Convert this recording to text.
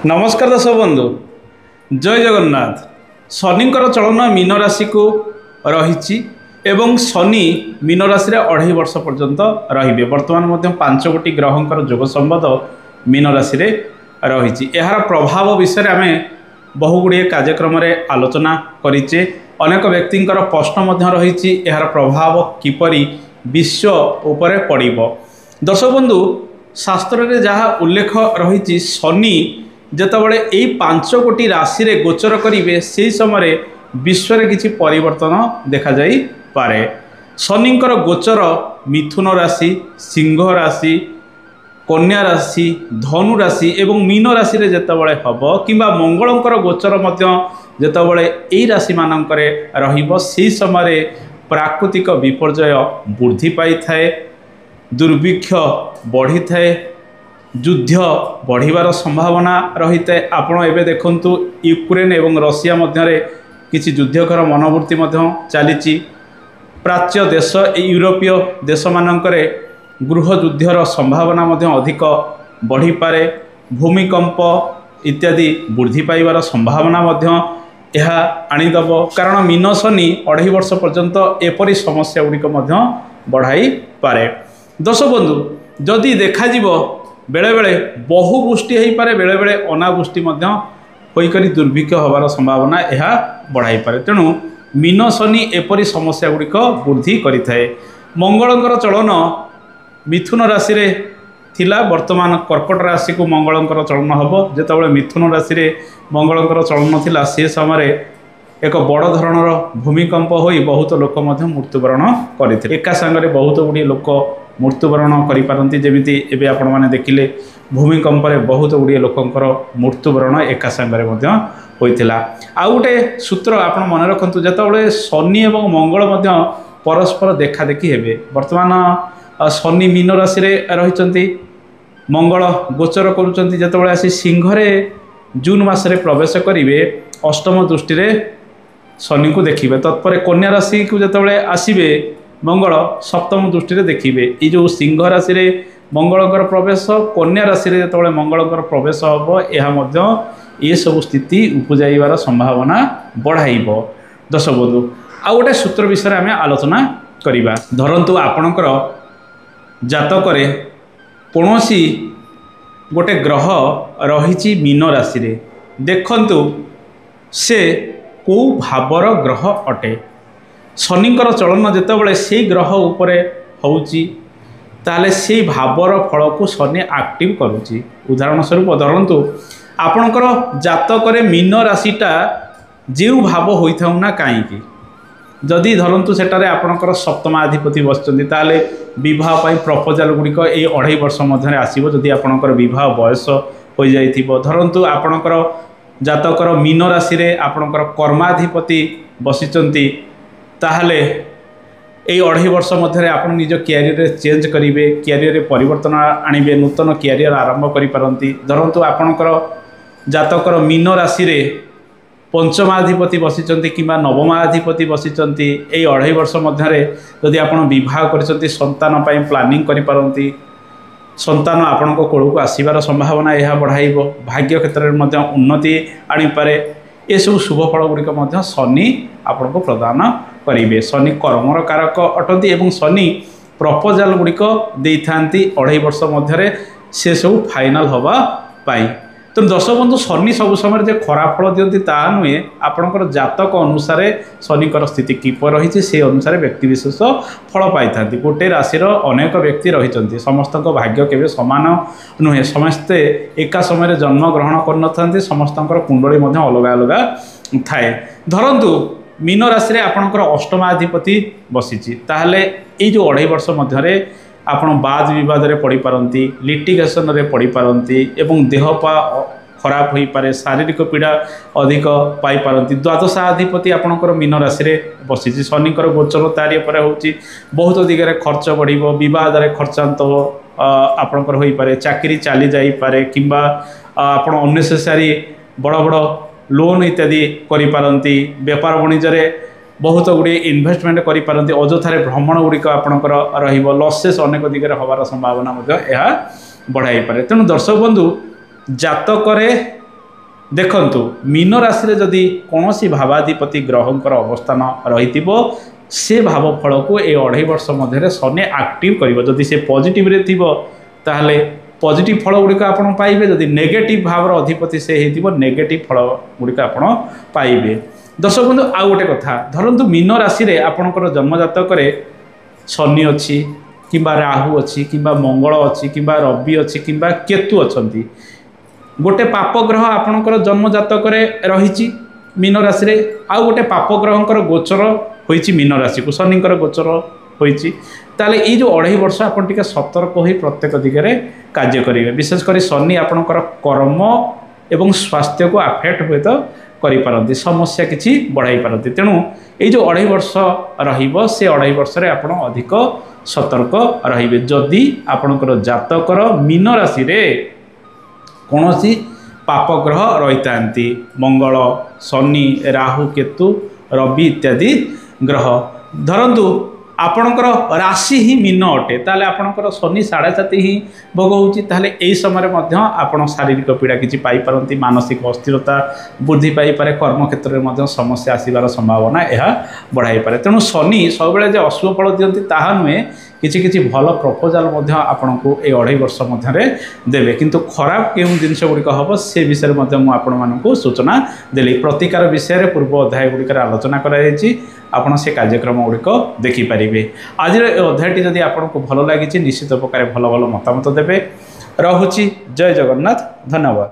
नमस्कार दर्शक बंधु जय जगन्नाथ। शनिंकर चलन मीन राशि को रही एवं शनि मीन राशि रे 2.5 वर्ष पर्यंत रे बर्तमान 5 गोटी ग्रहंकर जोग संबंध मीन राशि रे रही। यार प्रभाव विषय आम बहुगुड़े कार्यक्रम आलोचना करिचे। अनेक व्यक्तिंकर प्रश्न रही यार प्रभाव किपरि विश्व उपरे पड़िबो। दर्शक बंधु शास्त्र रे जहाँ उल्लेख रही शनि जेतबळे एई 5 कोटी राशि रे गोचर करिवे से समय विश्व रे किछि परिवर्तन देखा जाई पारे। शनिंकर गोचर मिथुन राशि, सिंह राशि, कन्या राशि, धनु राशि एवं मीन राशि रे जेतबळे हबो किंबा मंगलंकर गोचर मध्य जेतबळे एई राशि मानंकरे रहिबो से समय प्राकृतिक विपर्यय वृद्धि पाई थाए, दुर्भिक्ष बढ़ी थाए, युद्ध बढ़िबार संभावना रही है। आपण एवं देखंतु यूक्रेन एवं रशिया मध्य किछि युद्धकर मनोवृत्ति चली। प्राच्य देश यूरोपीय देश मानकरे गृह युद्धर संभावना अधिक बढ़ी पारे। भूमिकंप इत्यादि वृद्धि पाइबार संभावना यह आनीदेव। कारण मीन शनि 2.5 वर्ष पर्यंत एपरी समस्या गुड़िक बढ़ाई पारे। दर्शक बंधु जदि देखा बेले बेले बहुवृष्टि हो पारे, बेले बेले अनावृष्टि होकर दुर्भिक्ष होबार संभावना यह बढ़ाई पारे। तेणु मीन शनि एपरी समस्या गुड़िक वृद्धि करिथाए। मंगलंकर चलन मिथुन राशि रे थिला, वर्तमान कर्कट राशि को मंगलंकर चलन हबो। जेतबळे मिथुन राशि रे मंगलंकर चलन थिला से समय एक बड़ धरणर भूमिकंप होई बहुत लोक मृत्युवरण करते। एका संगे बहुत गुड़िए लोक मृत्युवरण करिपारंती। जेमिति एबे आपण माने देखिले भूमिकंप रे बहुत गुड़िए लोकंकर मृत्युवरण एका संगे होइतिला। आ गोटे सूत्र आपण मन रखंतु, जेतबळे शनि एवं मंगल परस्पर देखा देखी हेबे। वर्तमान शनि मीन राशि रे रहिचंती, मंगल गोचर करूचंती। जेतबळे आसी सिंह रे जून मास रे प्रवेश करिवे, अष्टम दृष्टि रे शनि को देखिए। तत्पर कन्या राशि को जितेबाला आसवे मंगल सप्तम दृष्टि देखिए। ये जो सिंह राशि रे मंगलकर प्रवेश, कन्या राशि रे जितेबाला मंगलकर प्रवेश हम ये सब स्थिति उपजाइबार संभावना बढ़ाइब। दर्शक बंधु आ गोटे सूत्र विषय आम आलोचना करवा। धरतु आपणकर जातक कौनसी गोटे ग्रह रही मीन राशि रे, देखंतु से को भावर ग्रह अटे। शनिंकर चलन जेतेबळे से ग्रह उपरे होउची ताले से भावर फल को शनि एक्टिव करूची। उदाहरण स्वरूप धरतु आपणकर जातक मीन राशिटा जो भाव होता ना कहीं, जदि धरतु सेटारे आपणकर सप्तमाधिपति बसचंती ताले विवाह पाई प्रपोजाल गुड़िक ये 2.5 वर्ष मध्य आसीबो। जदि आपणकर विवाह बयस हो जाइथिबो, धरतु आपणकर जातकर मीन राशि रे आपणकर कर्माधिपति बसिचंती ताहले ए 2.5 वर्ष मध्य आप निज क्यारियर चेंज करेंगे, क्यारियर परिवर्तन आणवे, नूतन क्यारियर आरंभ करिपारंती। धरतु आपणकर जातकर मीन राशि रे पंचमाधिपति बसिचंती किंबा नवमाधिपति बसिचंती, ए 2.5 वर्ष मध्य जदि आपण विवाह करिसंती संतान पई प्लानिंग करिपारंती। संतान आपण कोल को आसबार संभावना यह बढ़ाइब। भाग्य क्षेत्र में उन्नति आनीपे। ये सब शुभ फल गुड़िक शनि आपण को प्रदान करेंगे। शनि कर्मर कारक अटंती एवं शनि प्रपोजाल गुड़िक दे था 2.5 वर्ष मध्य से सब फाइनाल हवा पाई। तो दर्शक बंधु शनि सब समय खराब फल दिखती ता नुहे, आपणकर जातक अनुसार शनिकर स्थिति किपर रही से अनुसार व्यक्ति विशेष फल पाई था। गोटे राशि अनेक व्यक्ति रही, समस्त भाग्य केवे समान नुहे, समस्ते एका समय जन्म ग्रहण कर समस्त कुंडली अलग अलग थाए। धरतु मीन राशि रे आपणकर अष्टमाधिपति बसी ताहले ये जो 2.5 वर्ष मध्य आपण बाद विवाद रे पड़ी पारंती, लिटिगेशन रे पड़ी पारंती एवं देह पा खराब हो पारे, शारीरिक पीड़ा अधिक पाई पारंती। द्वादशाधिपति आपणकर मीन राशि रे बसी, शनिकर गोचर तारी पर होची। बहुत दिगरे खर्च बढ़िबो, विवाद रे खर्चांत आपणकर होई पारे, चाकरी चली जाई पारे किंबा आपण अननेसेसरी बड़ बड़ लोन इत्यादि करि पारंती। व्यापार वाणिज्य रे बहुत गुड़े इन्वेस्टमेंट करि पारंती। अଯଥାରେ भ्रमण गुड़िक आपणकर रहिबो, लसेस अनेक दिगरे होबार संभावना यह बढ़ाई पारे। तेणु दर्शक बंधु जातक देखंतु मीन राशि रे जदि कौनसी भावाधिपति ग्रहंकर अवस्थान रही से भाव फल को ये 2.5 वर्ष मध्य शनि एक्टिव कर जदि से पॉजिटिव रे थिबो ताहले पॉजिटिव फल गुड़िक आपड़ पाइबे जदि नेगेटिव भाव अधिपति से हो नेगेटिव फल गुड़िक आपड़ पाइबे। दर्शक बंधु आउ गोटे कथा धरतु मीन राशि रे आपणकर जन्मजातक शनि अच्छी किंबा राहु अच्छी किंबा मंगल अच्छी किंबा रवि अच्छी किंबा केतु अच्छी गोटे पाप ग्रह आपणकर जन्मजातक रही मीन राशि रे आउ गोटे पाप ग्रहंकर गोचर होइछि मीन राशि को शनिकर गोचर होइछि ताले ये जो 2.5 वर्ष आपन टिके सतर्क हो प्रत्येक दिगरे कार्य करेंगे विशेषकर शनि आपणकर कर्म एवं स्वास्थ्य को अफेक्ट हुए तो करिपारती समस्या किछि बढ़ाई पारती तेणु ये जो 2.5 वर्ष रहिबो से 2.5 वर्ष रे आपण अधिक सतर्क रहिबे जदि आपणकर जातकर मीन राशि रे कौनसी पाप ग्रह रही मंगल शनि राहु केतु रवि इत्यादि ग्रह धरतु आपणकर राशि ही मीन अटे ताले आपणकर शनि 7.5 ही भोग होउची ताले एई समय मध्य आपण शारीरिक पीड़ा किछि पाई पारंती मानसिक अस्थिरता वृद्धि पाई पारे कर्म क्षेत्र में मध्य समस्या आसीबार संभावना यह बढ़ाई पारे तेणु शनि सब बेले जे अशुभ फल दियंती ताहा नुहे किछि किछि भल प्रपोजाल मध्य आपनको ए 2.5 वर्ष मध्य देवे किंतु खराब केउं जिनिस गुड़िक हम से विषय मध्य मु आपण मानकु सूचना देली प्रतिकार विषय पूर्व अध्याय गुड़िकर आलोचना कराई आपण से कार्यक्रम गुड़िक देखिपारे आज अध्यायटी जदि आपको भल लगी निश्चित प्रकार भल भल मतामत देवे। रहुची जय जगन्नाथ धन्यवाद।